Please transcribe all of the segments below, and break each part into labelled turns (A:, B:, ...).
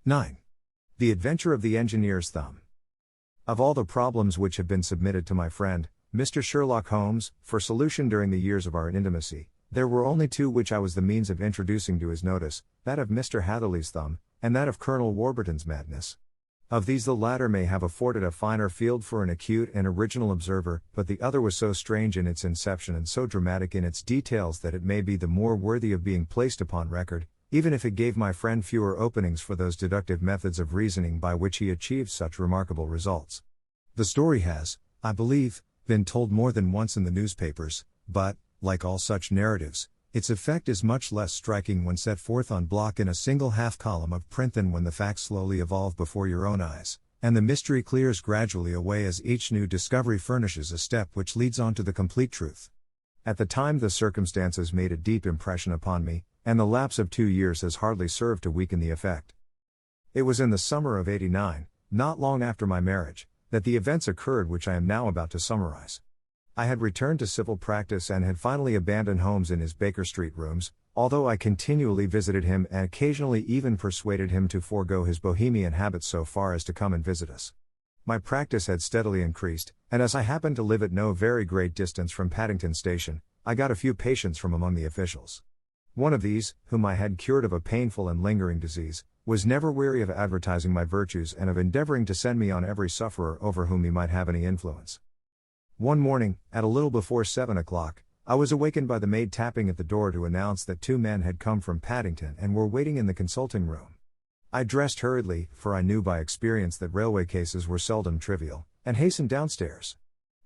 A: 9. The Adventure of the Engineer's Thumb. Of all the problems which have been submitted to my friend, Mr. Sherlock Holmes, for solution during the years of our intimacy, there were only two which I was the means of introducing to his notice, that of Mr. Hatherley's thumb, and that of Colonel Warburton's madness. Of these the latter may have afforded a finer field for an acute and original observer, but the other was so strange in its inception and so dramatic in its details that it may be the more worthy of being placed upon record, even if it gave my friend fewer openings for those deductive methods of reasoning by which he achieved such remarkable results. The story has, I believe, been told more than once in the newspapers, but, like all such narratives, its effect is much less striking when set forth on block in a single half-column of print than when the facts slowly evolve before your own eyes, and the mystery clears gradually away as each new discovery furnishes a step which leads on to the complete truth. At the time the circumstances made a deep impression upon me, and the lapse of 2 years has hardly served to weaken the effect. It was in the summer of '89, not long after my marriage, that the events occurred which I am now about to summarize. I had returned to civil practice and had finally abandoned Holmes in his Baker Street rooms, although I continually visited him and occasionally even persuaded him to forego his bohemian habits so far as to come and visit us. My practice had steadily increased, and as I happened to live at no very great distance from Paddington Station, I got a few patients from among the officials. One of these, whom I had cured of a painful and lingering disease, was never weary of advertising my virtues and of endeavoring to send me on every sufferer over whom he might have any influence. One morning, at a little before 7 o'clock, I was awakened by the maid tapping at the door to announce that 2 men had come from Paddington and were waiting in the consulting room. I dressed hurriedly, for I knew by experience that railway cases were seldom trivial, and hastened downstairs.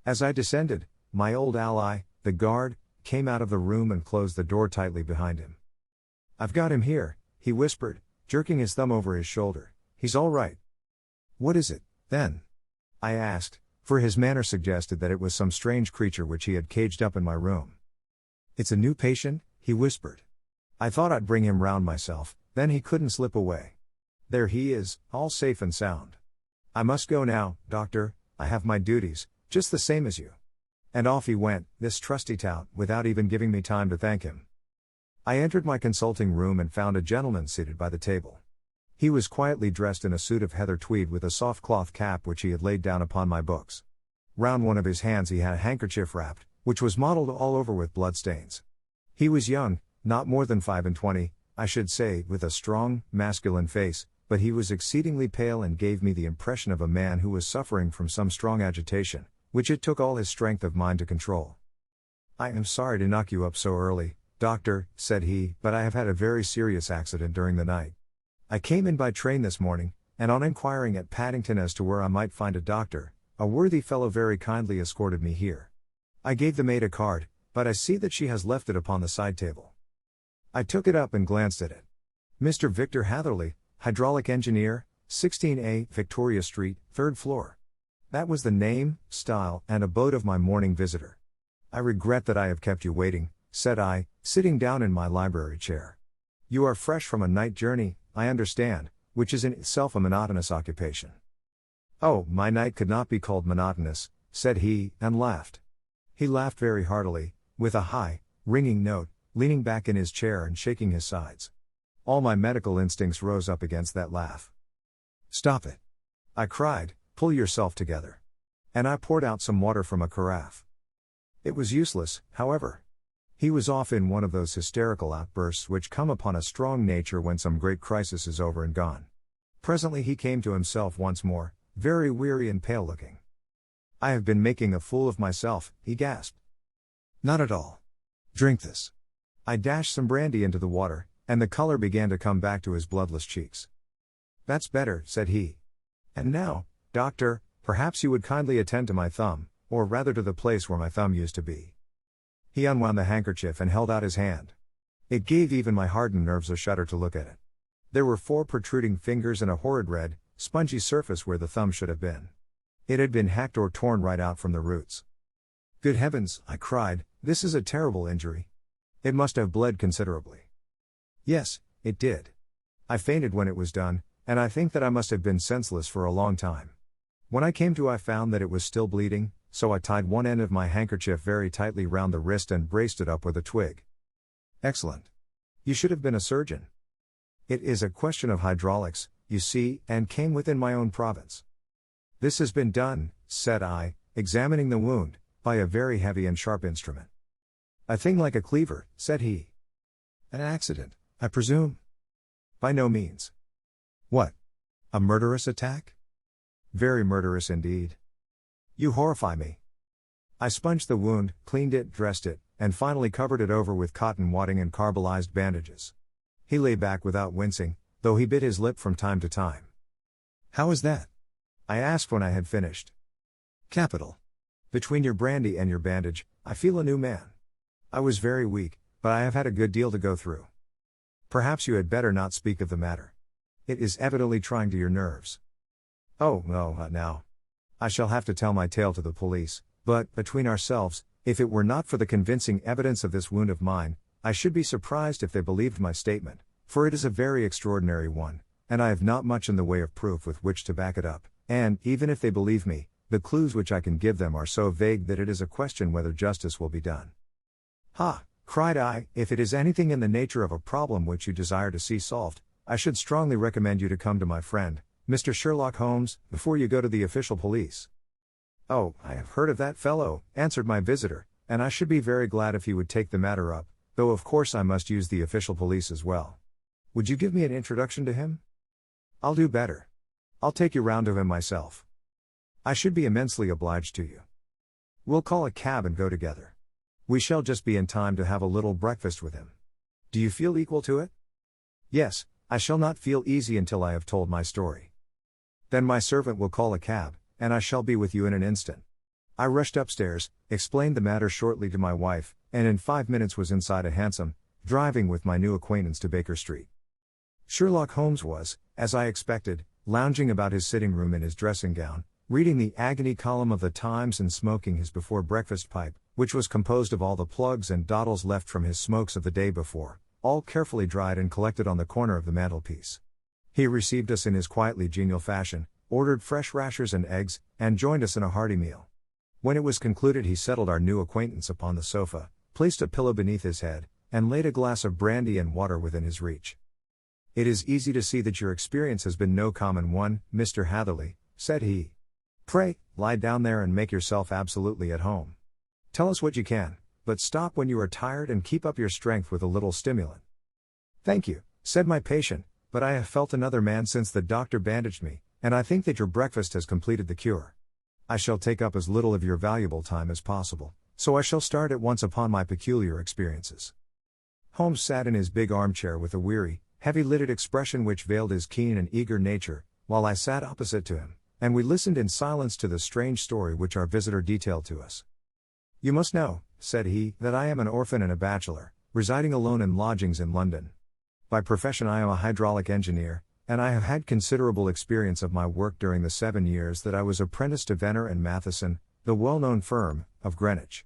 A: As I descended, my old ally, the guard, came out of the room and closed the door tightly behind him. "I've got him here," he whispered, jerking his thumb over his shoulder. "He's all right." "What is it, then?" I asked, for his manner suggested that it was some strange creature which he had caged up in my room. "It's a new patient," he whispered. "I thought I'd bring him round myself, then he couldn't slip away. There he is, all safe and sound. I must go now, doctor, I have my duties, just the same as you." And off he went, this trusty tout, without even giving me time to thank him. I entered my consulting room and found a gentleman seated by the table. He was quietly dressed in a suit of heather tweed with a soft cloth cap which he had laid down upon my books. Round one of his hands he had a handkerchief wrapped, which was mottled all over with bloodstains. He was young, not more than 25, I should say, with a strong, masculine face, but he was exceedingly pale and gave me the impression of a man who was suffering from some strong agitation, which it took all his strength of mind to control. "I am sorry to knock you up so early, doctor," said he, "but I have had a very serious accident during the night. I came in by train this morning, and on inquiring at Paddington as to where I might find a doctor, a worthy fellow very kindly escorted me here. I gave the maid a card, but I see that she has left it upon the side table." I took it up and glanced at it. "Mr. Victor Hatherley, hydraulic engineer, 16A, Victoria Street, 3rd floor." That was the name, style, and abode of my morning visitor. "I regret that I have kept you waiting," said I, sitting down in my library chair. "You are fresh from a night journey, I understand, which is in itself a monotonous occupation." "Oh, my night could not be called monotonous," said he, and laughed. He laughed very heartily, with a high, ringing note, leaning back in his chair and shaking his sides. All my medical instincts rose up against that laugh. "Stop it!" I cried. "Pull yourself together." And I poured out some water from a carafe. It was useless, however. He was off in one of those hysterical outbursts which come upon a strong nature when some great crisis is over and gone. Presently he came to himself once more, very weary and pale-looking. "I have been making a fool of myself," he gasped. "Not at all. Drink this." I dashed some brandy into the water, and the color began to come back to his bloodless cheeks. "That's better," said he. "And now, doctor, perhaps you would kindly attend to my thumb, or rather to the place where my thumb used to be." He unwound the handkerchief and held out his hand. It gave even my hardened nerves a shudder to look at it. There were 4 protruding fingers and a horrid red, spongy surface where the thumb should have been. It had been hacked or torn right out from the roots. "Good heavens," I cried, "this is a terrible injury. It must have bled considerably." "Yes, it did. I fainted when it was done, and I think that I must have been senseless for a long time. When I came to I found that it was still bleeding, so I tied one end of my handkerchief very tightly round the wrist and braced it up with a twig." "Excellent. You should have been a surgeon." "It is a question of hydraulics, you see, and came within my own province. This has been done, said I, examining the wound, by a very heavy and sharp instrument. A thing like a cleaver, said he. An accident, I presume? By no means. What? A murderous attack? Very murderous indeed. You horrify me. I sponged the wound, cleaned it, dressed it, and finally covered it over with cotton wadding and carbolized bandages. He lay back without wincing, though he bit his lip from time to time. How is that? I asked when I had finished. Capital. Between your brandy and your bandage, I feel a new man. I was very weak, but I have had a good deal to go through. Perhaps you had better not speak of the matter. It is evidently trying to your nerves. Oh, no, now. I shall have to tell my tale to the police, but, between ourselves, if it were not for the convincing evidence of this wound of mine, I should be surprised if they believed my statement, for it is a very extraordinary one, and I have not much in the way of proof with which to back it up, and, even if they believe me, the clues which I can give them are so vague that it is a question whether justice will be done. Ha! Cried I, if it is anything in the nature of a problem which you desire to see solved, I should strongly recommend you to come to my friend, Mr. Sherlock Holmes, before you go to the official police. Oh, I have heard of that fellow, answered my visitor, and I should be very glad if he would take the matter up, though of course I must use the official police as well. Would you give me an introduction to him? I'll do better. I'll take you round to him myself. I should be immensely obliged to you. We'll call a cab and go together. We shall just be in time to have a little breakfast with him. Do you feel equal to it? Yes, I shall not feel easy until I have told my story. Then my servant will call a cab, and I shall be with you in an instant. I rushed upstairs, explained the matter shortly to my wife, and in 5 minutes was inside a hansom, driving with my new acquaintance to Baker Street. Sherlock Holmes was, as I expected, lounging about his sitting room in his dressing gown, reading the agony column of the Times and smoking his before-breakfast pipe, which was composed of all the plugs and doddles left from his smokes of the day before, all carefully dried and collected on the corner of the mantelpiece. He received us in his quietly genial fashion, ordered fresh rashers and eggs, and joined us in a hearty meal. When it was concluded, he settled our new acquaintance upon the sofa, placed a pillow beneath his head, and laid a glass of brandy and water within his reach. It is easy to see that your experience has been no common one, Mr. Hatherley, said he. Pray, lie down there and make yourself absolutely at home. Tell us what you can, but stop when you are tired and keep up your strength with a little stimulant. Thank you, said my patient, but I have felt another man since the doctor bandaged me, and I think that your breakfast has completed the cure. I shall take up as little of your valuable time as possible, so I shall start at once upon my peculiar experiences. Holmes sat in his big armchair with a weary, heavy-lidded expression which veiled his keen and eager nature, while I sat opposite to him, and we listened in silence to the strange story which our visitor detailed to us. You must know, said he, that I am an orphan and a bachelor, residing alone in lodgings in London. By profession I am a hydraulic engineer, and I have had considerable experience of my work during the 7 years that I was apprenticed to Venner and Matheson, the well-known firm, of Greenwich.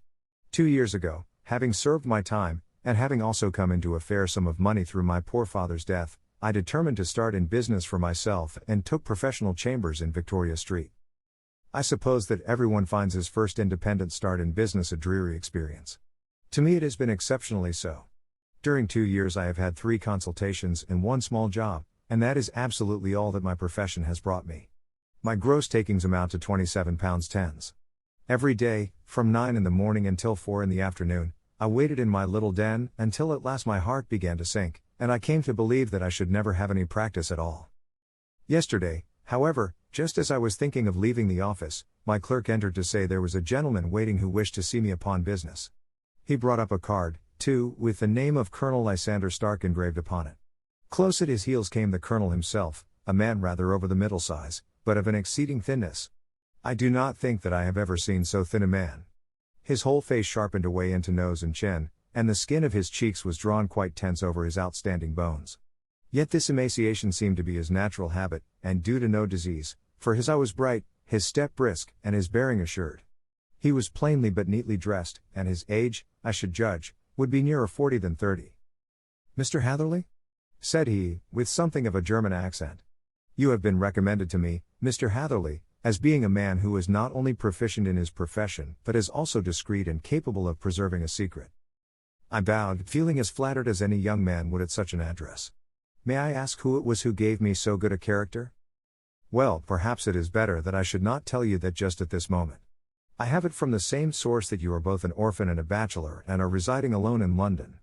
A: 2 years ago, having served my time, and having also come into a fair sum of money through my poor father's death, I determined to start in business for myself and took professional chambers in Victoria Street. I suppose that everyone finds his first independent start in business a dreary experience. To me it has been exceptionally so. During 2 years I have had 3 consultations and 1 small job, and that is absolutely all that my profession has brought me. My gross takings amount to £27.10. Every day, from 9 in the morning until 4 in the afternoon, I waited in my little den, until at last my heart began to sink, and I came to believe that I should never have any practice at all. Yesterday, however, just as I was thinking of leaving the office, my clerk entered to say there was a gentleman waiting who wished to see me upon business. He brought up a card, too, with the name of Colonel Lysander Stark engraved upon it. Close at his heels came the colonel himself, a man rather over the middle size, but of an exceeding thinness. I do not think that I have ever seen so thin a man. His whole face sharpened away into nose and chin, and the skin of his cheeks was drawn quite tense over his outstanding bones. Yet this emaciation seemed to be his natural habit, and due to no disease, for his eye was bright, his step brisk, and his bearing assured. He was plainly but neatly dressed, and his age, I should judge, would be nearer 40 than 30. Mr. Hatherley? Said he, with something of a German accent. You have been recommended to me, Mr. Hatherley, as being a man who is not only proficient in his profession but is also discreet and capable of preserving a secret. I bowed, feeling as flattered as any young man would at such an address. May I ask who it was who gave me so good a character? Well, perhaps it is better that I should not tell you that just at this moment. I have it from the same source that you are both an orphan and a bachelor and are residing alone in London.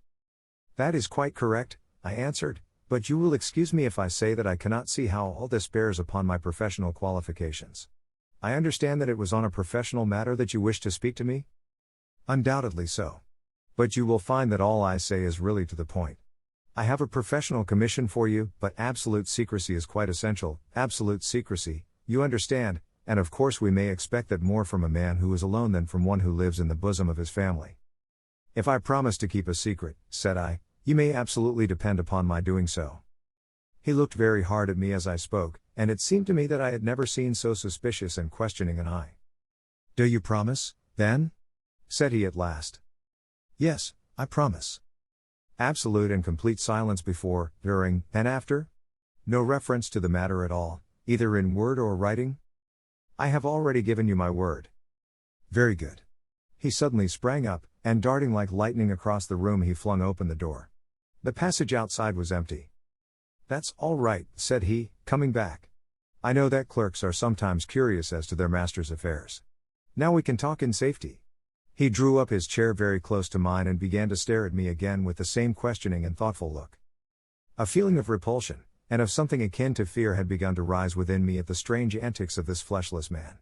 A: That is quite correct, I answered, but you will excuse me if I say that I cannot see how all this bears upon my professional qualifications. I understand that it was on a professional matter that you wished to speak to me? Undoubtedly so. But you will find that all I say is really to the point. I have a professional commission for you, but absolute secrecy is quite essential, absolute secrecy, you understand, and of course we may expect that more from a man who is alone than from one who lives in the bosom of his family. If I promise to keep a secret, said I, you may absolutely depend upon my doing so. He looked very hard at me as I spoke, and it seemed to me that I had never seen so suspicious and questioning an eye. Do you promise, then? Said he at last. Yes, I promise. Absolute and complete silence before, during, and after? No reference to the matter at all, either in word or writing? I have already given you my word. Very good. He suddenly sprang up, and darting like lightning across the room he flung open the door. The passage outside was empty. That's all right, said he, coming back. I know that clerks are sometimes curious as to their master's affairs. Now we can talk in safety. He drew up his chair very close to mine and began to stare at me again with the same questioning and thoughtful look. A feeling of repulsion, and of something akin to fear had begun to rise within me at the strange antics of this fleshless man.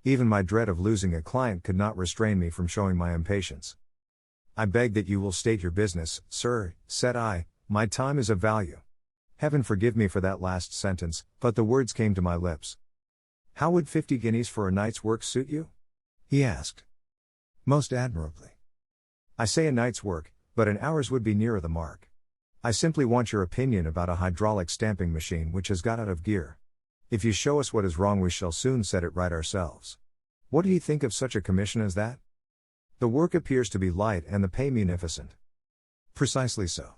A: Even my dread of losing a client could not restrain me from showing my impatience. I beg that you will state your business, sir, said I, my time is of value. Heaven forgive me for that last sentence, but the words came to my lips. How would 50 guineas for a night's work suit you? He asked. Most admirably. I say a night's work, but an hour's would be nearer the mark. I simply want your opinion about a hydraulic stamping machine which has got out of gear. If you show us what is wrong we shall soon set it right ourselves. What do you think of such a commission as that? The work appears to be light and the pay munificent. Precisely so.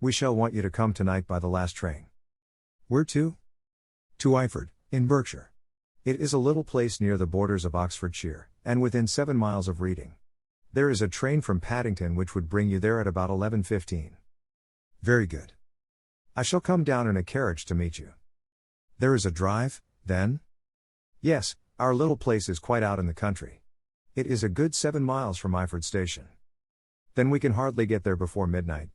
A: We shall want you to come tonight by the last train. Where to? To Iford, in Berkshire. It is a little place near the borders of Oxfordshire, and within 7 miles of Reading. There is a train from Paddington which would bring you there at about 11:15. Very good. I shall come down in a carriage to meet you. There is a drive, then? Yes, our little place is quite out in the country. It is a good 7 miles from Iford station. Then we can hardly get there before midnight.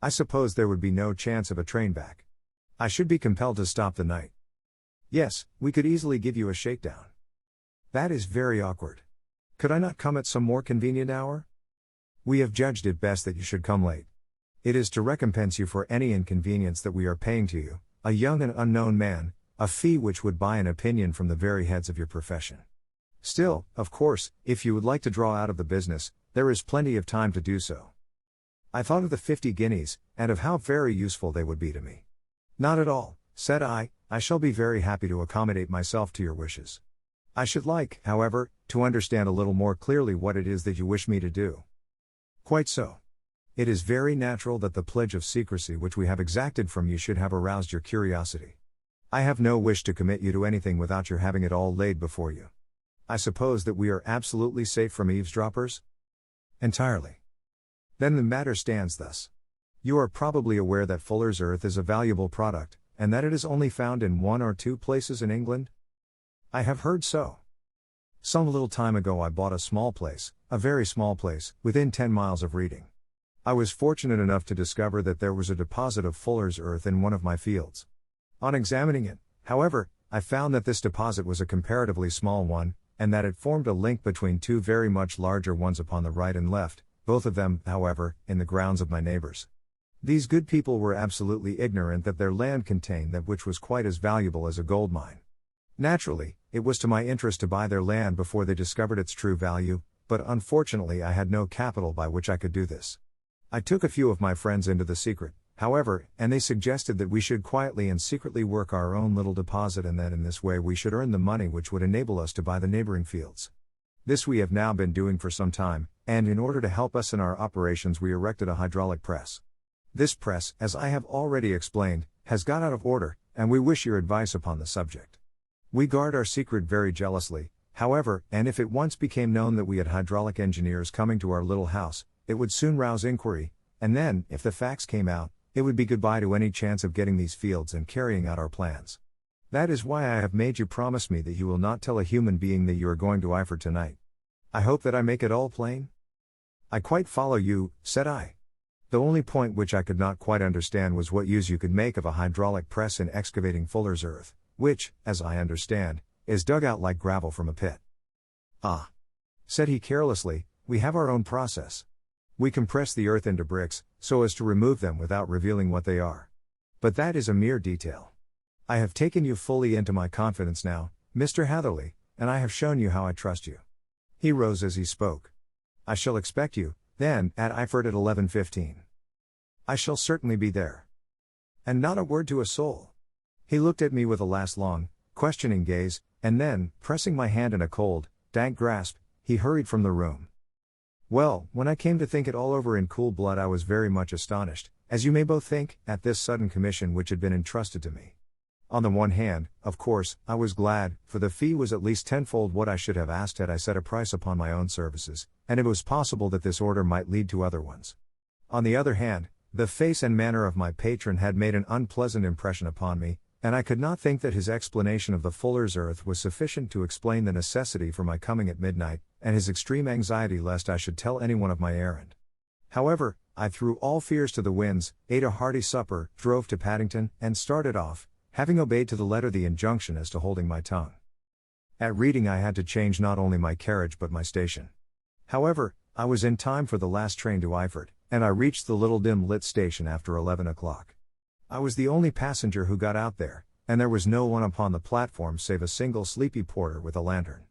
A: I suppose there would be no chance of a train back. I should be compelled to stop the night. Yes, we could easily give you a shakedown. That is very awkward. Could I not come at some more convenient hour? We have judged it best that you should come late. It is to recompense you for any inconvenience that we are paying to you, a young and unknown man, a fee which would buy an opinion from the very heads of your profession. Still, of course, if you would like to draw out of the business, there is plenty of time to do so. I thought of the 50 guineas, and of how very useful they would be to me. Not at all, said I shall be very happy to accommodate myself to your wishes. I should like, however, to understand a little more clearly what it is that you wish me to do. Quite so. It is very natural that the pledge of secrecy which we have exacted from you should have aroused your curiosity. I have no wish to commit you to anything without your having it all laid before you. I suppose that we are absolutely safe from eavesdroppers? Entirely. Then the matter stands thus. You are probably aware that Fuller's earth is a valuable product, and that it is only found in 1 or 2 places in England? I have heard so. Some little time ago I bought a small place, a very small place, within 10 miles of Reading. I was fortunate enough to discover that there was a deposit of Fuller's earth in one of my fields. On examining it, however, I found that this deposit was a comparatively small one, and that it formed a link between 2 very much larger ones upon the right and left, both of them, however, in the grounds of my neighbors. These good people were absolutely ignorant that their land contained that which was quite as valuable as a gold mine. Naturally, it was to my interest to buy their land before they discovered its true value, but unfortunately I had no capital by which I could do this. I took a few of my friends into the secret, however, and they suggested that we should quietly and secretly work our own little deposit and that in this way we should earn the money which would enable us to buy the neighboring fields. This we have now been doing for some time, and in order to help us in our operations we erected a hydraulic press. This press, as I have already explained, has got out of order, and we wish your advice upon the subject. We guard our secret very jealously, however, and if it once became known that we had hydraulic engineers coming to our little house, it would soon rouse inquiry, and then, if the facts came out, It would be goodbye to any chance of getting these fields and carrying out our plans. That is why I have made you promise me that you will not tell a human being that you are going to Iford tonight. I hope that I make it all plain?" "I quite follow you," said I. The only point which I could not quite understand was what use you could make of a hydraulic press in excavating fuller's earth, which, as I understand, is dug out like gravel from a pit. "Ah," said he carelessly, "we have our own process. We compress the earth into bricks, so as to remove them without revealing what they are. But that is a mere detail. I have taken you fully into my confidence now, Mr. Hatherley, and I have shown you how I trust you." He rose as he spoke. "I shall expect you, then, at Iford at 11:15. "I shall certainly be there." "And not a word to a soul." He looked at me with a last long, questioning gaze, and then, pressing my hand in a cold, dank grasp, he hurried from the room. Well, when I came to think it all over in cool blood, I was very much astonished, as you may both think, at this sudden commission which had been entrusted to me. On the one hand, of course, I was glad, for the fee was at least tenfold what I should have asked had I set a price upon my own services, and it was possible that this order might lead to other ones. On the other hand, the face and manner of my patron had made an unpleasant impression upon me, and I could not think that his explanation of the fuller's earth was sufficient to explain the necessity for my coming at midnight, and his extreme anxiety lest I should tell anyone of my errand. However, I threw all fears to the winds, ate a hearty supper, drove to Paddington, and started off, having obeyed to the letter the injunction as to holding my tongue. At Reading I had to change not only my carriage but my station. However, I was in time for the last train to Iford, and I reached the little dim-lit station after 11 o'clock. I was the only passenger who got out there, and there was no one upon the platform save a single sleepy porter with a lantern.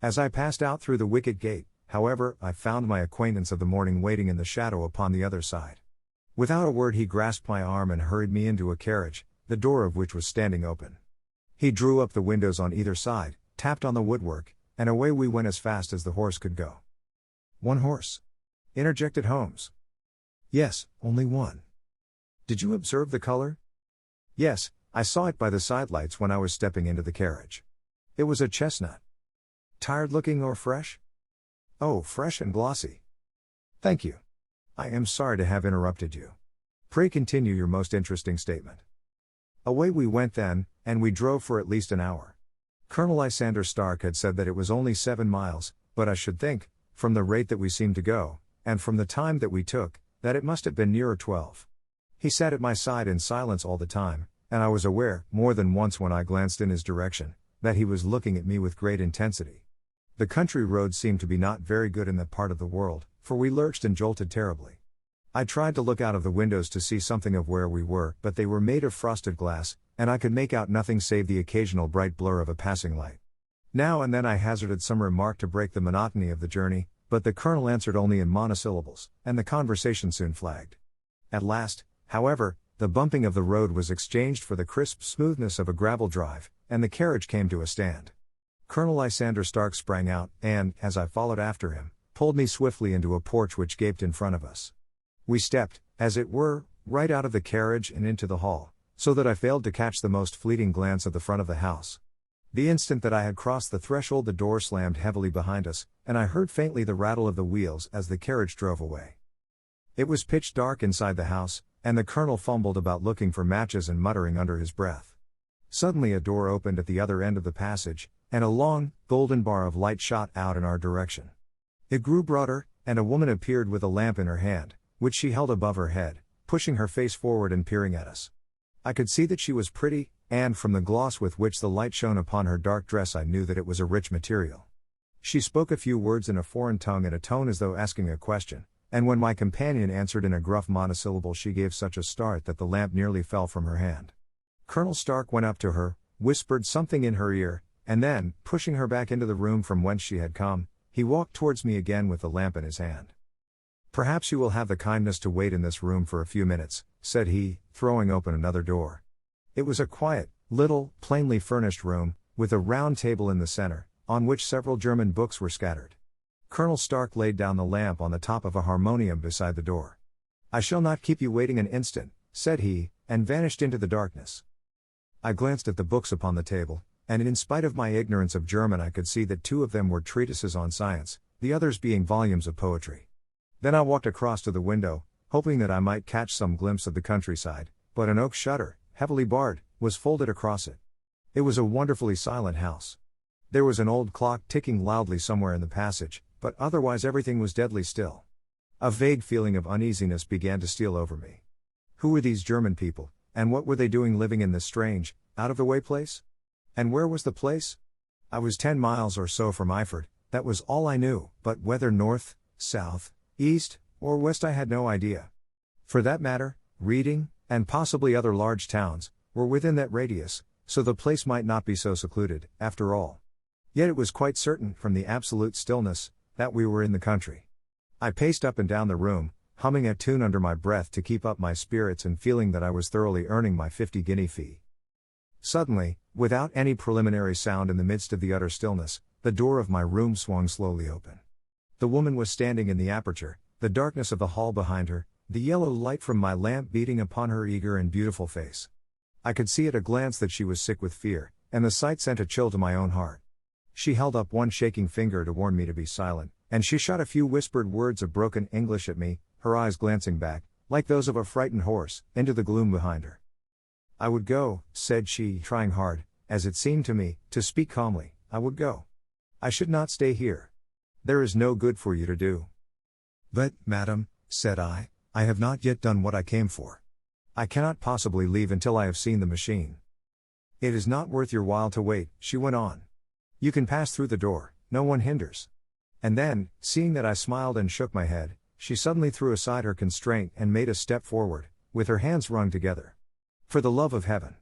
A: As I passed out through the wicket gate, however, I found my acquaintance of the morning waiting in the shadow upon the other side. Without a word he grasped my arm and hurried me into a carriage, the door of which was standing open. He drew up the windows on either side, tapped on the woodwork, and away we went as fast as the horse could go. "One horse?" interjected Holmes. "Yes, only one." "Did you observe the color?" "Yes, I saw it by the sidelights when I was stepping into the carriage. It was a chestnut." "Tired looking or fresh?" "Oh, fresh and glossy." "Thank you. I am sorry to have interrupted you. Pray continue your most interesting statement." Away we went then, and we drove for at least an hour. Colonel Lysander Stark had said that it was only 7 miles, but I should think, from the rate that we seemed to go, and from the time that we took, that it must have been nearer 12. He sat at my side in silence all the time, and I was aware, more than once when I glanced in his direction, that he was looking at me with great intensity. The country roads seemed to be not very good in that part of the world, for we lurched and jolted terribly. I tried to look out of the windows to see something of where we were, but they were made of frosted glass, and I could make out nothing save the occasional bright blur of a passing light. Now and then I hazarded some remark to break the monotony of the journey, but the colonel answered only in monosyllables, and the conversation soon flagged. At last, however, the bumping of the road was exchanged for the crisp smoothness of a gravel drive, and the carriage came to a stand. Colonel Lysander Stark sprang out, and, as I followed after him, pulled me swiftly into a porch which gaped in front of us. We stepped, as it were, right out of the carriage and into the hall, so that I failed to catch the most fleeting glance of the front of the house. The instant that I had crossed the threshold the door slammed heavily behind us, and I heard faintly the rattle of the wheels as the carriage drove away. It was pitch dark inside the house, and the colonel fumbled about looking for matches and muttering under his breath. Suddenly a door opened at the other end of the passage, and a long, golden bar of light shot out in our direction. It grew broader, and a woman appeared with a lamp in her hand, which she held above her head, pushing her face forward and peering at us. I could see that she was pretty, and from the gloss with which the light shone upon her dark dress I knew that it was a rich material. She spoke a few words in a foreign tongue in a tone as though asking a question, and when my companion answered in a gruff monosyllable she gave such a start that the lamp nearly fell from her hand. Colonel Stark went up to her, whispered something in her ear, and then, pushing her back into the room from whence she had come, he walked towards me again with the lamp in his hand. "Perhaps you will have the kindness to wait in this room for a few minutes," said he, throwing open another door. It was a quiet, little, plainly furnished room, with a round table in the center, on which several German books were scattered. Colonel Stark laid down the lamp on the top of a harmonium beside the door. "I shall not keep you waiting an instant," said he, and vanished into the darkness. I glanced at the books upon the table, and in spite of my ignorance of German I could see that 2 of them were treatises on science, the others being volumes of poetry. Then I walked across to the window, hoping that I might catch some glimpse of the countryside, but an oak shutter, heavily barred, was folded across it. It was a wonderfully silent house. There was an old clock ticking loudly somewhere in the passage, but otherwise everything was deadly still. A vague feeling of uneasiness began to steal over me. Who were these German people, and what were they doing living in this strange, out-of-the-way place? And where was the place? I was 10 miles or so from Eyford, that was all I knew, but whether north, south, east, or west I had no idea. For that matter, Reading, and possibly other large towns, were within that radius, so the place might not be so secluded, after all. Yet it was quite certain, from the absolute stillness, that we were in the country. I paced up and down the room, humming a tune under my breath to keep up my spirits and feeling that I was thoroughly earning my 50-guinea fee. Suddenly, without any preliminary sound in the midst of the utter stillness, the door of my room swung slowly open. The woman was standing in the aperture, the darkness of the hall behind her, the yellow light from my lamp beating upon her eager and beautiful face. I could see at a glance that she was sick with fear, and the sight sent a chill to my own heart. She held up one shaking finger to warn me to be silent, and she shot a few whispered words of broken English at me, her eyes glancing back, like those of a frightened horse, into the gloom behind her. I would go, said she, trying hard, as it seemed to me, to speak calmly. I would go. I should not stay here. There is no good for you to do. But, madam, said I have not yet done what I came for. I cannot possibly leave until I have seen the machine. It is not worth your while to wait, she went on. You can pass through the door, no one hinders. And then, seeing that I smiled and shook my head, she suddenly threw aside her constraint and made a step forward, with her hands wrung together. For the love of heaven,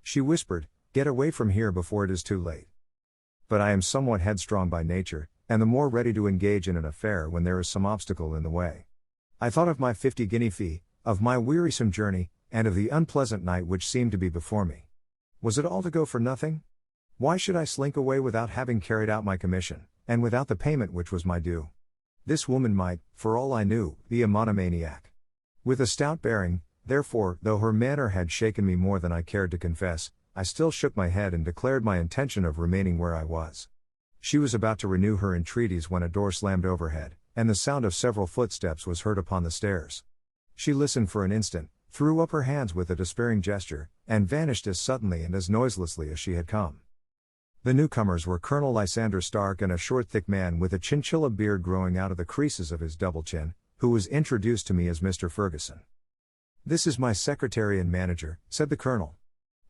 A: she whispered, get away from here before it is too late. But I am somewhat headstrong by nature, and the more ready to engage in an affair when there is some obstacle in the way. I thought of my 50-guinea fee, of my wearisome journey, and of the unpleasant night which seemed to be before me. Was it all to go for nothing? Why should I slink away without having carried out my commission, and without the payment which was my due? This woman might, for all I knew, be a monomaniac. With a stout bearing, therefore, though her manner had shaken me more than I cared to confess, I still shook my head and declared my intention of remaining where I was. She was about to renew her entreaties when a door slammed overhead, and the sound of several footsteps was heard upon the stairs. She listened for an instant, threw up her hands with a despairing gesture, and vanished as suddenly and as noiselessly as she had come. The newcomers were Colonel Lysander Stark and a short thick man with a chinchilla beard growing out of the creases of his double chin, who was introduced to me as Mr. Ferguson. This is my secretary and manager, said the colonel.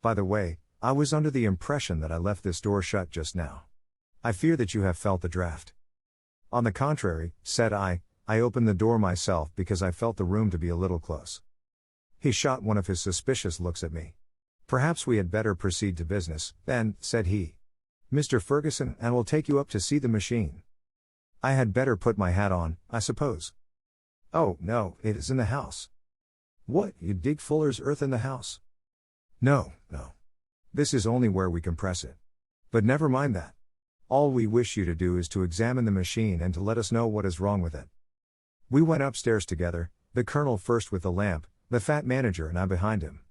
A: By the way, I was under the impression that I left this door shut just now. I fear that you have felt the draft. On the contrary, said I opened the door myself because I felt the room to be a little close. He shot one of his suspicious looks at me. Perhaps we had better proceed to business, then, said he. Mr. Ferguson, and will take you up to see the machine. I had better put my hat on, I suppose. Oh, no, it is in the house. What, you dig fuller's earth in the house? No. This is only where we compress it. But never mind that. All we wish you to do is to examine the machine and to let us know what is wrong with it. We went upstairs together, the colonel first with the lamp, the fat manager and I behind him.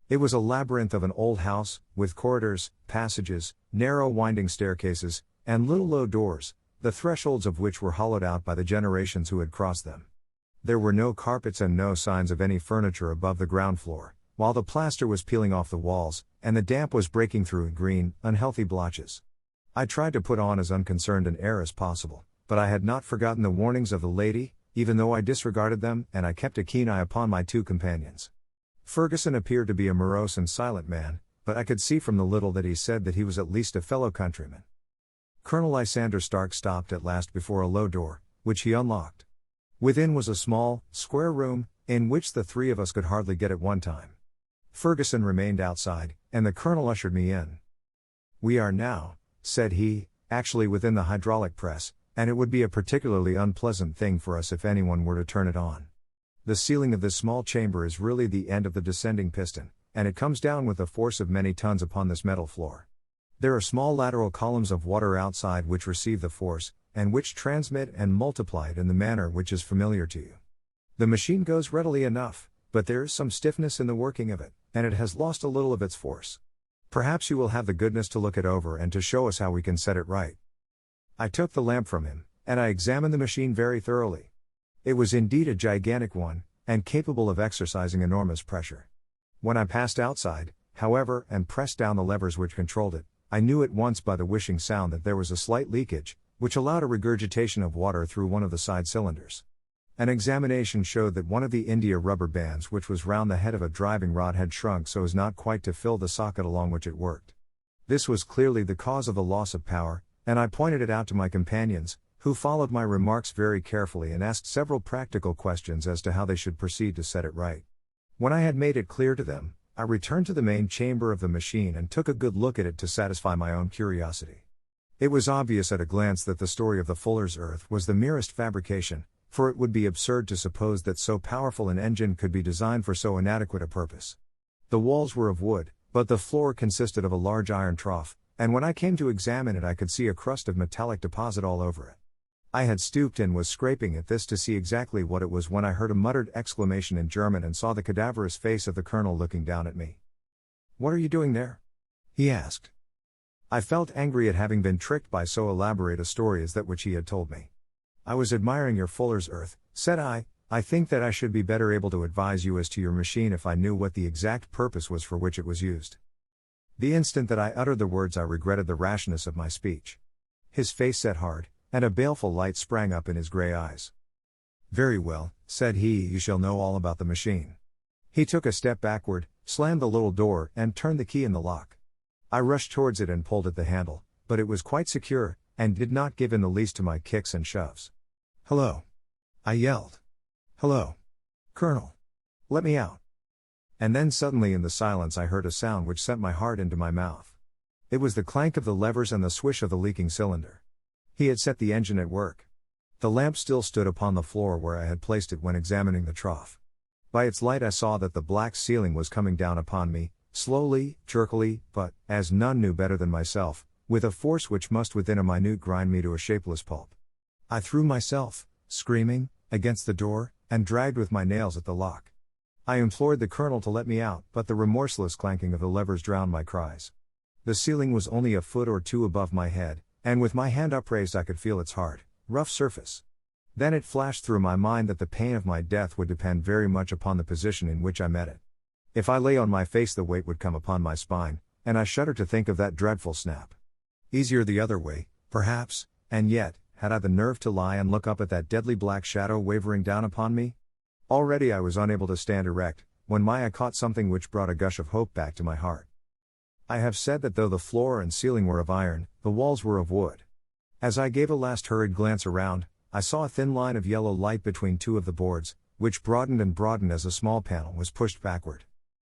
A: It was a labyrinth of an old house, with corridors, passages, narrow winding staircases, and little low doors, the thresholds of which were hollowed out by the generations who had crossed them. There were no carpets and no signs of any furniture above the ground floor, while the plaster was peeling off the walls, and the damp was breaking through in green, unhealthy blotches. I tried to put on as unconcerned an air as possible, but I had not forgotten the warnings of the lady, even though I disregarded them, and I kept a keen eye upon my two companions. Ferguson appeared to be a morose and silent man, but I could see from the little that he said that he was at least a fellow countryman. Colonel Lysander Stark stopped at last before a low door, which he unlocked. Within was a small, square room, in which the three of us could hardly get at one time. Ferguson remained outside, and the colonel ushered me in. We are now, said he, actually within the hydraulic press, and it would be a particularly unpleasant thing for us if anyone were to turn it on. The ceiling of this small chamber is really the end of the descending piston, and it comes down with the force of many tons upon this metal floor. There are small lateral columns of water outside which receive the force, and which transmit and multiply it in the manner which is familiar to you. The machine goes readily enough, but there is some stiffness in the working of it, and it has lost a little of its force. Perhaps you will have the goodness to look it over and to show us how we can set it right. I took the lamp from him, and I examined the machine very thoroughly. It was indeed a gigantic one, and capable of exercising enormous pressure. When I passed outside, however, and pressed down the levers which controlled it, I knew at once by the whishing sound that there was a slight leakage, which allowed a regurgitation of water through one of the side cylinders. An examination showed that one of the India rubber bands which was round the head of a driving rod had shrunk so as not quite to fill the socket along which it worked. This was clearly the cause of the loss of power, and I pointed it out to my companions, who followed my remarks very carefully and asked several practical questions as to how they should proceed to set it right. When I had made it clear to them, I returned to the main chamber of the machine and took a good look at it to satisfy my own curiosity. It was obvious at a glance that the story of the Fuller's Earth was the merest fabrication, for it would be absurd to suppose that so powerful an engine could be designed for so inadequate a purpose. The walls were of wood, but the floor consisted of a large iron trough, and when I came to examine it I could see a crust of metallic deposit all over it. I had stooped and was scraping at this to see exactly what it was when I heard a muttered exclamation in German and saw the cadaverous face of the colonel looking down at me. "What are you doing there?" he asked. I felt angry at having been tricked by so elaborate a story as that which he had told me. "I was admiring your Fuller's Earth," said I. "I think that I should be better able to advise you as to your machine if I knew what the exact purpose was for which it was used." The instant that I uttered the words I regretted the rashness of my speech. His face set hard, and a baleful light sprang up in his grey eyes. "Very well," said he, "you shall know all about the machine." He took a step backward, slammed the little door, and turned the key in the lock. I rushed towards it and pulled at the handle, but it was quite secure, and did not give in the least to my kicks and shoves. "Hello!" I yelled. "Hello! Colonel! Let me out!" And then suddenly in the silence I heard a sound which sent my heart into my mouth. It was the clank of the levers and the swish of the leaking cylinder. He had set the engine at work. The lamp still stood upon the floor where I had placed it when examining the trough. By its light I saw that the black ceiling was coming down upon me, slowly, jerkily, but, as none knew better than myself, with a force which must within a minute grind me to a shapeless pulp. I threw myself, screaming, against the door, and dragged with my nails at the lock. I implored the colonel to let me out, but the remorseless clanking of the levers drowned my cries. The ceiling was only a foot or two above my head, and with my hand upraised I could feel its hard, rough surface. Then it flashed through my mind that the pain of my death would depend very much upon the position in which I met it. If I lay on my face the weight would come upon my spine, and I shuddered to think of that dreadful snap. Easier the other way, perhaps, and yet, had I the nerve to lie and look up at that deadly black shadow wavering down upon me? Already I was unable to stand erect, when my eye caught something which brought a gush of hope back to my heart. I have said that though the floor and ceiling were of iron, the walls were of wood. As I gave a last hurried glance around, I saw a thin line of yellow light between two of the boards, which broadened and broadened as a small panel was pushed backward.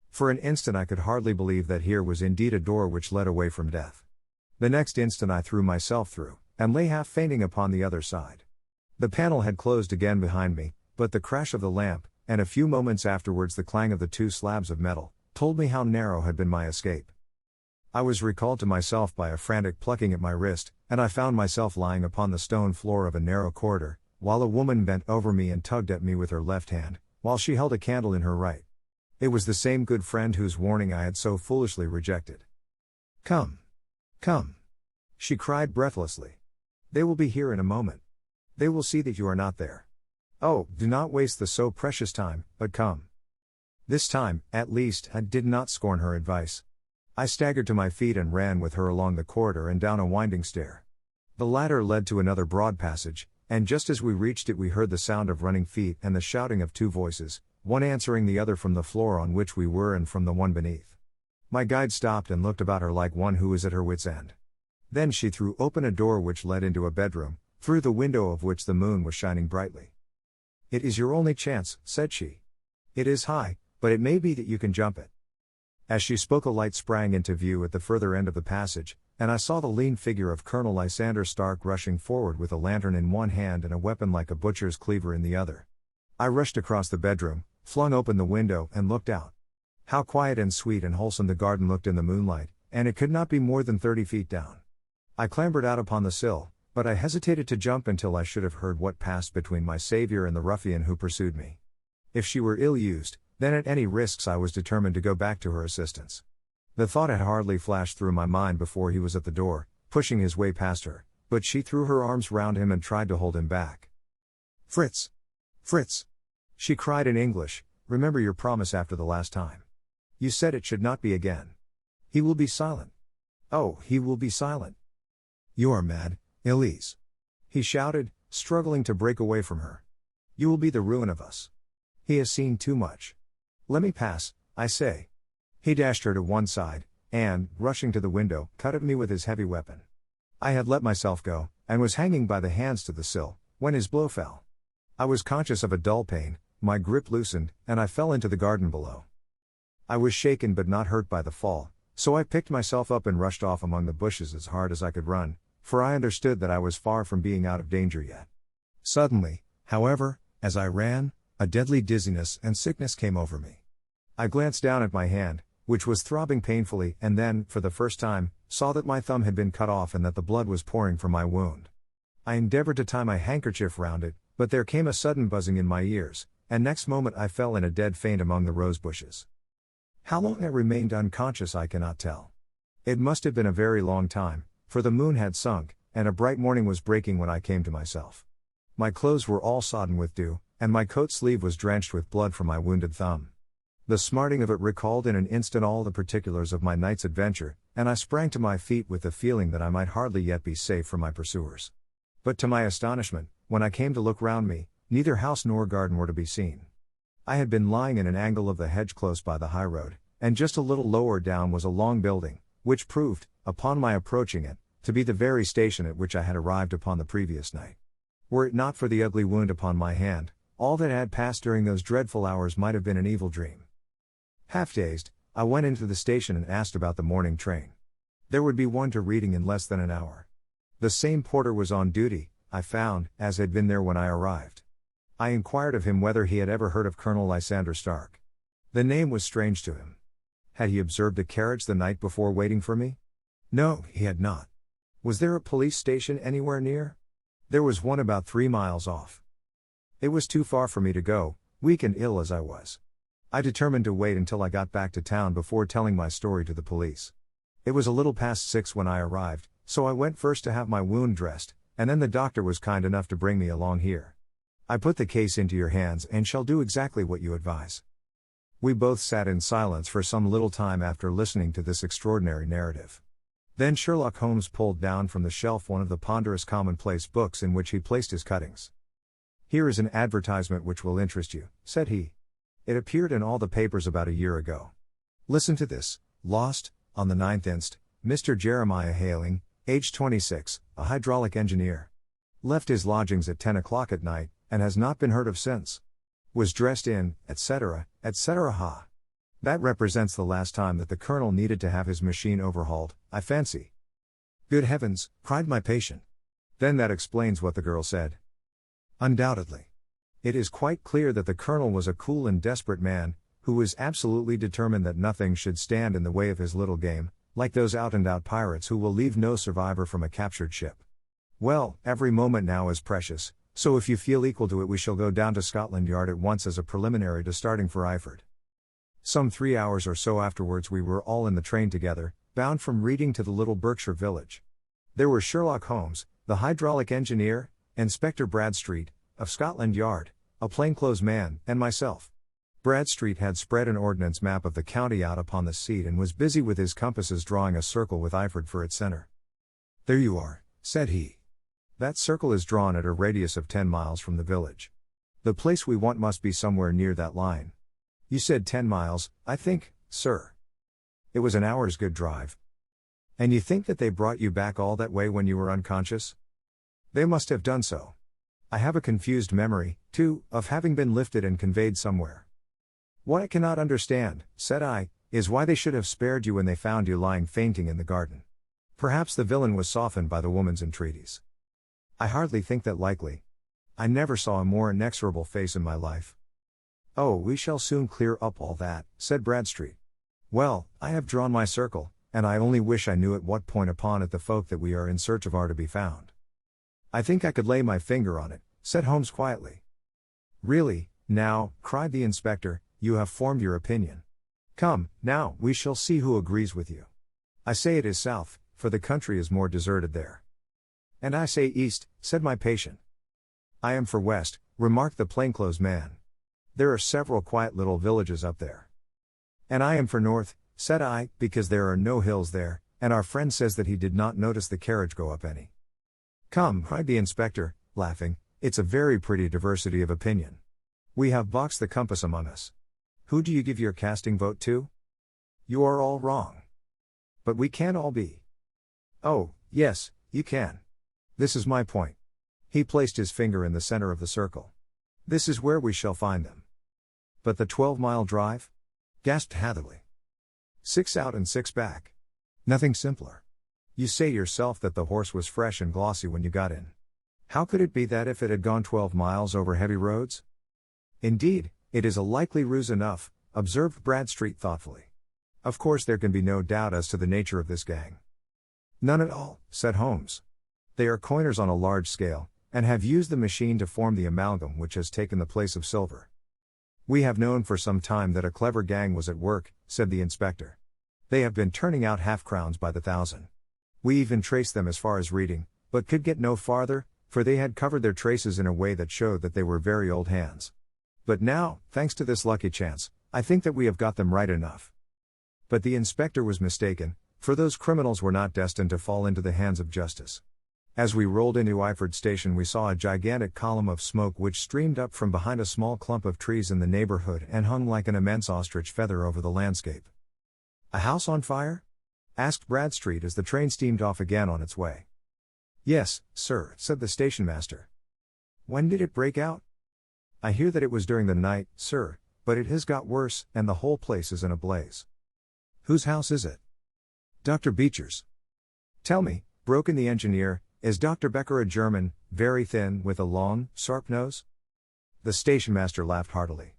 A: For an instant I could hardly believe that here was indeed a door which led away from death. The next instant I threw myself through, and lay half fainting upon the other side. The panel had closed again behind me, but the crash of the lamp, and a few moments afterwards the clang of the two slabs of metal, told me how narrow had been my escape. I was recalled to myself by a frantic plucking at my wrist, and I found myself lying upon the stone floor of a narrow corridor, while a woman bent over me and tugged at me with her left hand, while she held a candle in her right. It was the same good friend whose warning I had so foolishly rejected. "Come! Come!" she cried breathlessly. "They will be here in a moment. They will see that you are not there. Oh, do not waste the so precious time, but come." This time, at least, I did not scorn her advice. I staggered to my feet and ran with her along the corridor and down a winding stair. The ladder led to another broad passage, and just as we reached it we heard the sound of running feet and the shouting of two voices, one answering the other from the floor on which we were and from the one beneath. My guide stopped and looked about her like one who is at her wit's end. Then she threw open a door which led into a bedroom, through the window of which the moon was shining brightly. "It is your only chance," said she. "It is high, but it may be that you can jump it." As she spoke a light sprang into view at the further end of the passage, and I saw the lean figure of Colonel Lysander Stark rushing forward with a lantern in one hand and a weapon like a butcher's cleaver in the other. I rushed across the bedroom, flung open the window and looked out. How quiet and sweet and wholesome the garden looked in the moonlight, and it could not be more than 30 feet down. I clambered out upon the sill, but I hesitated to jump until I should have heard what passed between my savior and the ruffian who pursued me. If she were ill-used, then at any risks I was determined to go back to her assistance. The thought had hardly flashed through my mind before he was at the door, pushing his way past her, but she threw her arms round him and tried to hold him back. "Fritz! Fritz! She cried in English, "Remember your promise after the last time. You said it should not be again. He will be silent. Oh, he will be silent. You are mad, Elise," he shouted, struggling to break away from her. "You will be the ruin of us. He has seen too much. Let me pass, I say." He dashed her to one side, and, rushing to the window, cut at me with his heavy weapon. I had let myself go, and was hanging by the hands to the sill, when his blow fell. I was conscious of a dull pain, my grip loosened, and I fell into the garden below. I was shaken but not hurt by the fall, so I picked myself up and rushed off among the bushes as hard as I could run, for I understood that I was far from being out of danger yet. Suddenly, however, as I ran, a deadly dizziness and sickness came over me. I glanced down at my hand, which was throbbing painfully, and then, for the first time, saw that my thumb had been cut off and that the blood was pouring from my wound. I endeavored to tie my handkerchief round it, but there came a sudden buzzing in my ears, and next moment I fell in a dead faint among the rose bushes. How long I remained unconscious I cannot tell. It must have been a very long time, for the moon had sunk, and a bright morning was breaking when I came to myself. My clothes were all sodden with dew, and my coat sleeve was drenched with blood from my wounded thumb. The smarting of it recalled in an instant all the particulars of my night's adventure, and I sprang to my feet with the feeling that I might hardly yet be safe from my pursuers. But to my astonishment, when I came to look round me, neither house nor garden were to be seen. I had been lying in an angle of the hedge close by the high road, and just a little lower down was a long building, which proved, upon my approaching it, to be the very station at which I had arrived upon the previous night. Were it not for the ugly wound upon my hand, all that had passed during those dreadful hours might have been an evil dream. Half dazed, I went into the station and asked about the morning train. There would be one to Reading in less than an hour. The same porter was on duty, I found, as had been there when I arrived. I inquired of him whether he had ever heard of Colonel Lysander Stark. The name was strange to him. Had he observed a carriage the night before waiting for me? No, he had not. Was there a police station anywhere near? There was one about 3 miles off. It was too far for me to go, weak and ill as I was. I determined to wait until I got back to town before telling my story to the police. It was a little past 6 when I arrived, so I went first to have my wound dressed, and then the doctor was kind enough to bring me along here. I put the case into your hands and shall do exactly what you advise. We both sat in silence for some little time after listening to this extraordinary narrative. Then Sherlock Holmes pulled down from the shelf one of the ponderous commonplace books in which he placed his cuttings. "Here is an advertisement which will interest you," said he. "It appeared in all the papers about a year ago. Listen to this: Lost, on the 9th inst., Mr. Jeremiah Haling, age 26, a hydraulic engineer. Left his lodgings at 10 o'clock at night, and has not been heard of since. Was dressed in, etc., etc. Ha! That represents the last time that the Colonel needed to have his machine overhauled, I fancy." "Good heavens," cried my patient. "Then that explains what the girl said." "Undoubtedly. It is quite clear that the Colonel was a cool and desperate man, who was absolutely determined that nothing should stand in the way of his little game, like those out-and-out pirates who will leave no survivor from a captured ship. Well, every moment now is precious, so if you feel equal to it we shall go down to Scotland Yard at once as a preliminary to starting for Eyford." Some 3 hours or so afterwards we were all in the train together, bound from Reading to the little Berkshire village. There were Sherlock Holmes, the hydraulic engineer, Inspector Bradstreet, of Scotland Yard, a plainclothes man, and myself. Bradstreet had spread an ordnance map of the county out upon the seat and was busy with his compasses drawing a circle with Eyford for its center. "There you are," said he. "That circle is drawn at a radius of 10 miles from the village. The place we want must be somewhere near that line. You said 10 miles, I think, sir. It was an hour's good drive. And you think that they brought you back all that way when you were unconscious?" "They must have done so. I have a confused memory, too, of having been lifted and conveyed somewhere." "What I cannot understand," said I, "is why they should have spared you when they found you lying fainting in the garden. Perhaps the villain was softened by the woman's entreaties." "I hardly think that likely. I never saw a more inexorable face in my life." "Oh, we shall soon clear up all that," said Bradstreet. "Well, I have drawn my circle, and I only wish I knew at what point upon it the folk that we are in search of are to be found." "I think I could lay my finger on it," said Holmes quietly. "Really, now," cried the inspector, "you have formed your opinion. Come, now, we shall see who agrees with you. I say it is south, for the country is more deserted there." "And I say east," said my patient. "I am for west," remarked the plainclothes man. There are several quiet little villages up there. And I am for north, said I, because there are no hills there, and our friend says that he did not notice the carriage go up any. Come, cried the inspector, laughing, it's a very pretty diversity of opinion. We have boxed the compass among us. Who do you give your casting vote to? You are all wrong. But we can't all be. Oh, yes, you can. This is my point. He placed his finger in the center of the circle. This is where we shall find them. But the 12-mile drive? Gasped Hatherley. 6 out and 6 back. Nothing simpler. You say yourself that the horse was fresh and glossy when you got in. How could it be that if it had gone 12 miles over heavy roads? Indeed, it is a likely ruse enough, observed Bradstreet thoughtfully. Of course there can be no doubt as to the nature of this gang. None at all, said Holmes. They are coiners on a large scale, and have used the machine to form the amalgam which has taken the place of silver. We have known for some time that a clever gang was at work, said the inspector. They have been turning out half-crowns by the thousand. We even traced them as far as Reading, but could get no farther, for they had covered their traces in a way that showed that they were very old hands. But now, thanks to this lucky chance, I think that we have got them right enough. But the inspector was mistaken, for those criminals were not destined to fall into the hands of justice. As we rolled into Iford Station we saw a gigantic column of smoke which streamed up from behind a small clump of trees in the neighborhood and hung like an immense ostrich feather over the landscape. A house on fire? Asked Bradstreet as the train steamed off again on its way. Yes, sir, said the station master. When did it break out? I hear that it was during the night, sir, but it has got worse, and the whole place is in a blaze. Whose house is it? Dr. Beecher's. Tell me, broke in the engineer, is Dr. Becker a German, very thin, with a long, sharp nose? The station master laughed heartily.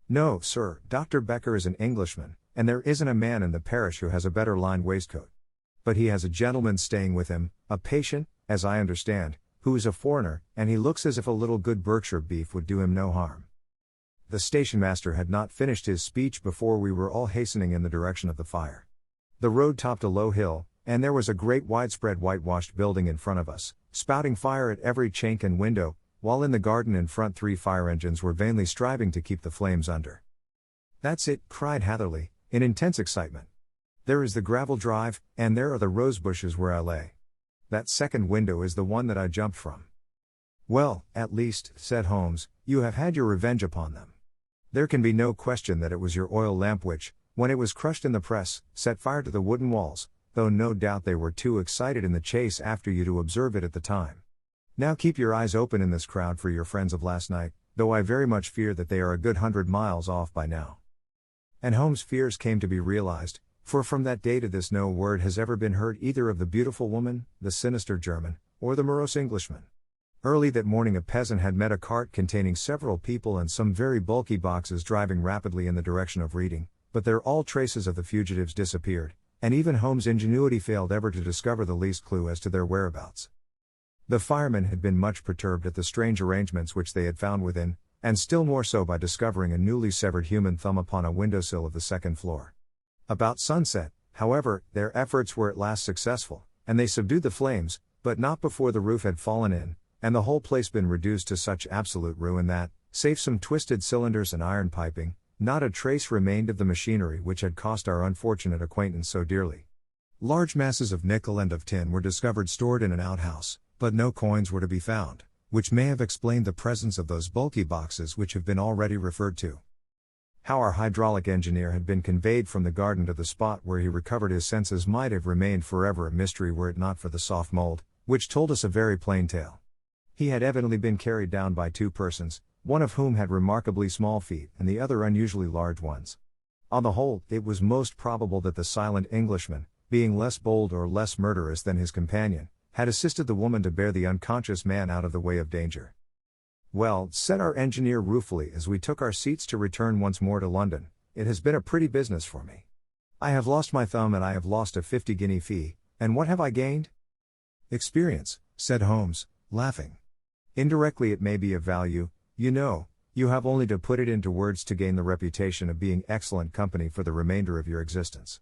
A: No, sir, Dr. Becker is an Englishman, and there isn't a man in the parish who has a better lined waistcoat. But he has a gentleman staying with him, a patient, as I understand, who is a foreigner, and he looks as if a little good Berkshire beef would do him no harm. The station master had not finished his speech before we were all hastening in the direction of the fire. The road topped a low hill, and there was a great widespread whitewashed building in front of us, spouting fire at every chink and window, while in the garden in front 3 fire engines were vainly striving to keep the flames under. That's it, cried Hatherley, in intense excitement. There is the gravel drive, and there are the rose bushes where I lay. That second window is the one that I jumped from. Well, at least, said Holmes, you have had your revenge upon them. There can be no question that it was your oil lamp which, when it was crushed in the press, set fire to the wooden walls, though no doubt they were too excited in the chase after you to observe it at the time. Now keep your eyes open in this crowd for your friends of last night, though I very much fear that they are a good 100 miles off by now. And Holmes' fears came to be realized, for from that day to this no word has ever been heard either of the beautiful woman, the sinister German, or the morose Englishman. Early that morning a peasant had met a cart containing several people and some very bulky boxes driving rapidly in the direction of Reading, but there all traces of the fugitives disappeared, and even Holmes' ingenuity failed ever to discover the least clue as to their whereabouts. The firemen had been much perturbed at the strange arrangements which they had found within, and still more so by discovering a newly severed human thumb upon a windowsill of the second floor. About sunset, however, their efforts were at last successful, and they subdued the flames, but not before the roof had fallen in, and the whole place been reduced to such absolute ruin that, save some twisted cylinders and iron piping, not a trace remained of the machinery which had cost our unfortunate acquaintance so dearly. Large masses of nickel and of tin were discovered stored in an outhouse, but no coins were to be found, which may have explained the presence of those bulky boxes which have been already referred to. How our hydraulic engineer had been conveyed from the garden to the spot where he recovered his senses might have remained forever a mystery were it not for the soft mold, which told us a very plain tale. He had evidently been carried down by 2 persons, one of whom had remarkably small feet and the other unusually large ones. On the whole, it was most probable that the silent Englishman, being less bold or less murderous than his companion, had assisted the woman to bear the unconscious man out of the way of danger. Well, said our engineer ruefully as we took our seats to return once more to London, it has been a pretty business for me. I have lost my thumb and I have lost a 50-guinea fee, and what have I gained? Experience, said Holmes, laughing. Indirectly it may be of value, you know, you have only to put it into words to gain the reputation of being excellent company for the remainder of your existence.